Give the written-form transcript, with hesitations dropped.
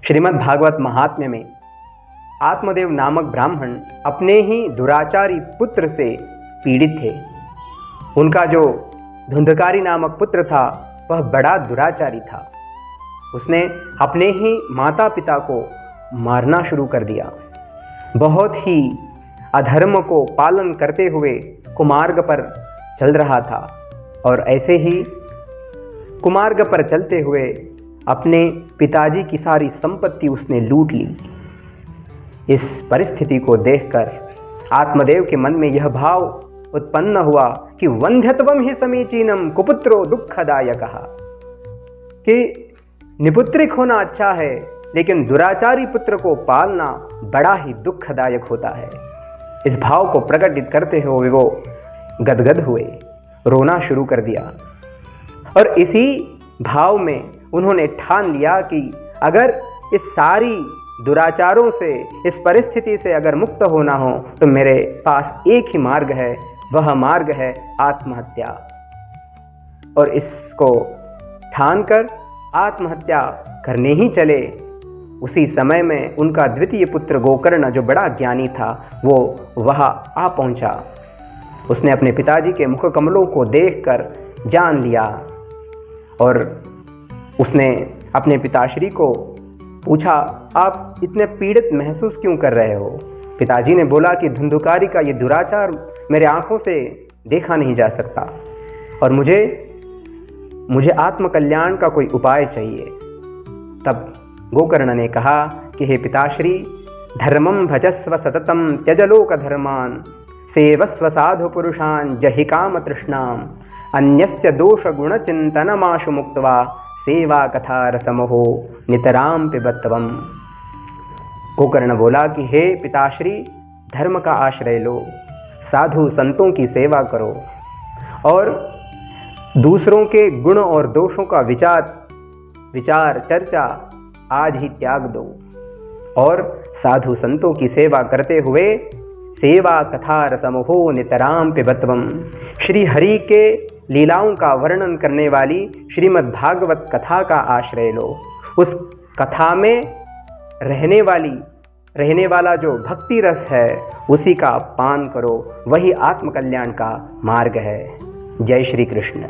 श्रीमद् भागवत महात्म्य में आत्मदेव नामक ब्राह्मण अपने ही दुराचारी पुत्र से पीड़ित थे। उनका जो धुंधकारी नामक पुत्र था वह बड़ा दुराचारी था। उसने अपने ही माता पिता को मारना शुरू कर दिया। बहुत ही अधर्म को पालन करते हुए कुमार्ग पर चल रहा था और ऐसे ही कुमार्ग पर चलते हुए अपने पिताजी की सारी संपत्ति उसने लूट ली। इस परिस्थिति को देखकर आत्मदेव के मन में यह भाव उत्पन्न हुआ कि वंध्यत्वम ही समीचीनम कुपुत्रो दुखदायकः, कि निपुत्रिक होना अच्छा है लेकिन दुराचारी पुत्र को पालना बड़ा ही दुखदायक होता है। इस भाव को प्रकटित करते हुए वो गदगद हुए, रोना शुरू कर दिया और इसी भाव में उन्होंने ठान लिया कि अगर इस सारी दुराचारों से, इस परिस्थिति से अगर मुक्त होना हो तो मेरे पास एक ही मार्ग है, वह मार्ग है आत्महत्या। और इसको ठानकर आत्महत्या करने ही चले। उसी समय में उनका द्वितीय पुत्र गोकर्ण, जो बड़ा ज्ञानी था, वो वहाँ आ पहुँचा। उसने अपने पिताजी के मुख कमलों को देखकर जान लिया और उसने अपने पिताश्री को पूछा, आप इतने पीड़ित महसूस क्यों कर रहे हो? पिताजी ने बोला कि धुंधुकारी का ये दुराचार मेरे आंखों से देखा नहीं जा सकता और मुझे आत्मकल्याण का कोई उपाय चाहिए। तब गोकर्ण ने कहा कि हे पिताश्री, धर्मं भजस्व सततं त्यजलोक धर्मान सेवस्व साधु पुरुषान् जहि काम तृष्णाम् अन्यस्य दोष गुण चिंतनमाशु मुक्त्वा सेवा कथा रसमहो नितराम पिबत्वम। गोकर्ण बोला कि हे पिताश्री, धर्म का आश्रय लो, साधु संतों की सेवा करो और दूसरों के गुण और दोषों का विचार चर्चा आज ही त्याग दो और साधु संतों की सेवा करते हुए सेवा कथा रसमहो नितराम पिबत्वम, श्री हरि के लीलाओं का वर्णन करने वाली श्रीमद् भागवत कथा का आश्रय लो। उस कथा में रहने वाला जो भक्ति रस है उसी का पान करो, वही आत्मकल्याण का मार्ग है। जय श्री कृष्ण।